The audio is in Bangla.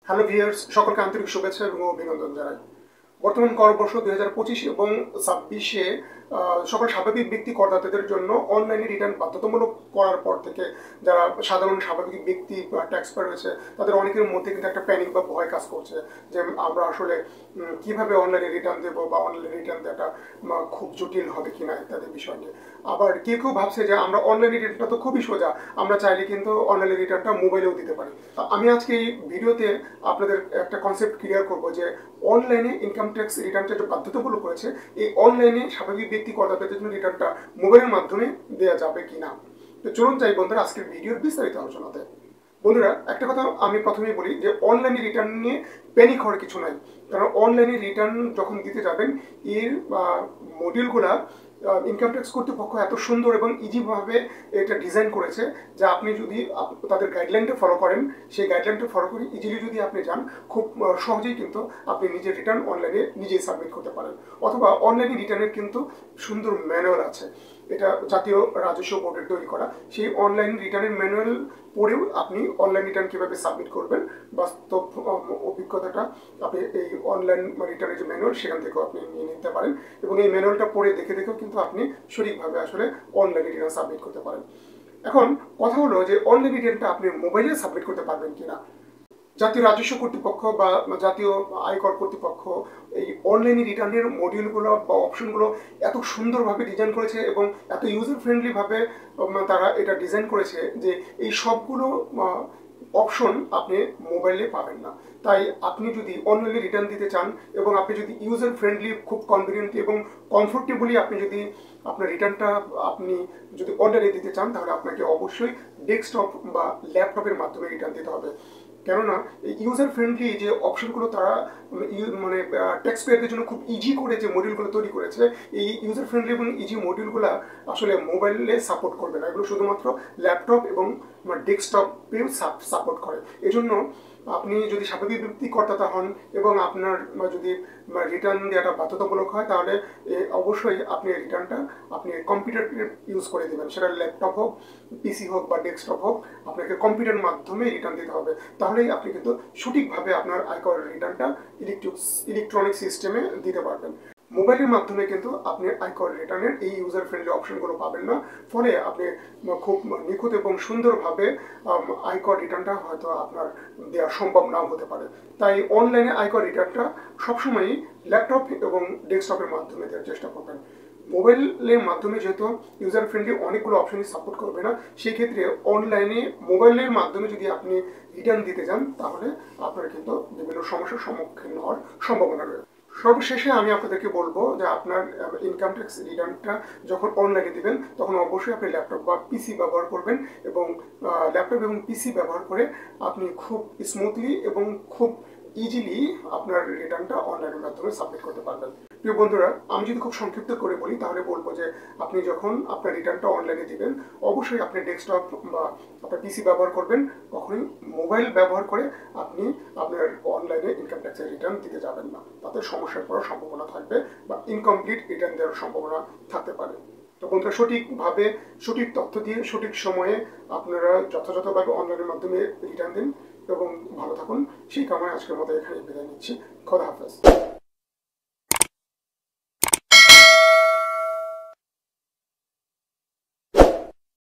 হ্যালো ভিউয়ার্স, সকলকে আন্তরিক শুভেচ্ছা এবং অভিনন্দন জানাই। বর্তমান করবর্ষ 2025 এবং 26-এ সকল স্বাভাবিক ব্যক্তি করদাতাদের জন্য অনলাইনে রিটার্ন বাধ্যতামূলক করার পর থেকে যারা সাধারণ স্বাভাবিক ব্যক্তি বা ট্যাক্স পেয়ার রয়েছে তাদের অনেকের মধ্যে কিন্তু একটা প্যানিক বা ভয় কাজ করছে যে আমরা আসলে কিভাবে অনলাইনে রিটার্ন দেবো বা অনলাইনে রিটার্ন দেওয়াটা খুব জটিল হবে কিনা ইত্যাদি বিষয় নিয়ে। আবার কেউ কেউ ভাবছে যে আমরা অনলাইনে রিটার্নটা তো খুবই সোজা, আমরা চাইলে কিন্তু অনলাইনে রিটার্নটা মোবাইলেও দিতে পারি। আমি আজকে এই ভিডিওতে আপনাদের একটা কনসেপ্ট ক্লিয়ার করবো যে অনলাইনে ইনকাম ট্যাক্স রিটার্নটা যে বাধ্যতামূলক করেছে, এই অনলাইনে স্বাভাবিক ব্যক্তি করদাতাদের জন্য রিটার্নটা মোবাইলের মাধ্যমে দেওয়া যাবে কিনা। তো চলুন যাই বন্ধুরা আজকের ভিডিওর বিস্তারিত আলোচনাতে। বন্ধুরা, একটা কথা আমি প্রথমেই বলি যে অনলাইনে রিটার্ন নিয়ে প্যানিক হওয়ার কিছু নাই। কারণ অনলাইনে রিটার্ন যখন দিতে যাবেন এর মডিউলগুলা ইনকাম ট্যাক্স কর্তৃপক্ষ এত সুন্দর এবং ইজিভাবে এটা ডিজাইন করেছে যে আপনি যদি তাদের গাইডলাইনটা ফলো করেন, সেই গাইডলাইনটা ফলো করে ইজিলি যদি আপনি যান, খুব সহজেই কিন্তু আপনি নিজের রিটার্ন অনলাইনে নিজেই সাবমিট করতে পারেন। অথবা অনলাইনে রিটার্নের কিন্তু সুন্দর ম্যানুয়াল আছে, এটা জাতীয় রাজস্ব বোর্ডের তৈরি করা। সেই অনলাইন রিটার্নের ম্যানুয়াল পড়েও আপনি অনলাইন রিটার্ন কীভাবে সাবমিট করবেন বাস্তব অভিজ্ঞতাটা আপনি এই অনলাইন রিটার্নের যে ম্যানুয়াল সেখান থেকেও আপনি নিয়ে নিতে পারেন এবং এই ম্যানুয়ালটা পড়ে দেখে দেখেও কিন্তু আপনি সঠিকভাবে আসলে অনলাইনে রিটার্ন সাবমিট করতে পারেন। এখন কথা হলো যে অনলাইন রিটার্নটা আপনি মোবাইলে সাবমিট করতে পারবেন কিনা। জাতীয় রাজস্ব কর্তৃপক্ষ বা জাতীয় আয়কর কর্তৃপক্ষ এই অনলাইনে রিটার্নের মডিউলগুলো বা অপশনগুলো এত সুন্দরভাবে ডিজাইন করেছে এবং এত ইউজার ফ্রেন্ডলিভাবে তারা এটা ডিজাইন করেছে যে এই সবগুলো অপশন আপনি মোবাইলে পাবেন না। তাই আপনি যদি অনলাইনে রিটার্ন দিতে চান এবং আপনি যদি ইউজার ফ্রেন্ডলি, খুব কনভিনিয়েন্ট এবং কমফোর্টেবলি আপনি যদি আপনার রিটার্নটা আপনি যদি অনলাইনে দিতে চান, তাহলে আপনাকে অবশ্যই ডেস্কটপ বা ল্যাপটপের মাধ্যমে রিটার্ন দিতে হবে। কেননা এই ইউজার ফ্রেন্ডলি যে অপশনগুলো তারা মানে ট্যাক্স পেয়ারদের জন্য খুব ইজি করে যে মডিউলগুলো তৈরি করেছে, এই ইউজার ফ্রেন্ডলি এবং ইজি মডিউলগুলো আসলে মোবাইলে সাপোর্ট করবে না, এগুলো শুধুমাত্র ল্যাপটপ এবং ডেস্কটপেও সাপোর্ট করে। এজন্য আপনি যদি স্বাভাবিক ব্যক্তি করদাতা হন এবং আপনার যদি রিটার্ন দেওয়াটা বাধ্যতামূলক হয়, তাহলে অবশ্যই আপনি রিটার্নটা আপনি কম্পিউটার ইউজ করে দেবেন, সেটা ল্যাপটপ হোক, পিসি হোক বা ডেস্কটপ হোক, আপনাকে কম্পিউটার মাধ্যমে রিটার্ন দিতে হবে। তাহলেই আপনি কিন্তু সঠিকভাবে আপনার আয়কর রিটার্নটা ইলেকট্রনিক সিস্টেমে দিতে পারবেন। মোবাইলের মাধ্যমে কিন্তু আপনি আয়কর রিটার্নের এই ইউজার ফ্রেন্ডলি অপশনগুলো পাবেন না, ফলে আপনি খুব নিখুঁত এবং সুন্দরভাবে আয়কর রিটার্নটা হয়তো আপনার দেওয়া সম্ভব নাও হতে পারে। তাই অনলাইনে আয়কর রিটার্নটা সবসময়ই ল্যাপটপ এবং ডেস্কটপের মাধ্যমে দেওয়ার চেষ্টা করবেন। মোবাইলের মাধ্যমে যেহেতু ইউজার ফ্রেন্ডলি অনেকগুলো অপশনই সাপোর্ট করবে না, সেই ক্ষেত্রে অনলাইনে মোবাইলের মাধ্যমে যদি আপনি রিটার্ন দিতে যান, তাহলে আপনার কিন্তু বিভিন্ন সমস্যার সম্মুখীন হওয়ার সম্ভাবনা রয়েছে। সর্বশেষে আমি আপনাদেরকে বলবো যে আপনার ইনকাম ট্যাক্স রিটার্নটা যখন অনলাইনে দিবেন, তখন অবশ্যই আপনি ল্যাপটপ বা পিসি ব্যবহার করবেন এবং ল্যাপটপ এবং পিসি ব্যবহার করে আপনি খুব স্মুথলি এবং খুব ইজিলি আপনার রিটার্নটা অনলাইনের মাধ্যমে সাবমিট করতে পারবেন। প্রিয় বন্ধুরা, আমি যদি খুব সংক্ষিপ্ত করে বলি তাহলে বলবো যে আপনি যখন আপনার রিটার্নটা অনলাইনে দিবেন, অবশ্যই আপনি ডেস্কটপ বা আপনার পিসি ব্যবহার করবেন, কখনোই মোবাইল ব্যবহার করে আপনি আপনার অনলাইনে ইনকাম ট্যাক্সের রিটার্ন দিতে যাবেন না, তাতে সমস্যায় পড়ার সম্ভাবনা থাকবে বা ইনকমপ্লিট রিটার্ন দেওয়ার সম্ভাবনা থাকতে পারে। তো বন্ধুরা, সঠিকভাবে সঠিক তথ্য দিয়ে সঠিক সময়ে আপনারা যথাযথভাবে অনলাইনের মাধ্যমে রিটার্ন দিন এবং ভালো থাকুন। সেই কারণে আজকের মতো এখানে বিদায় নিচ্ছি। খোদা হাফেজ।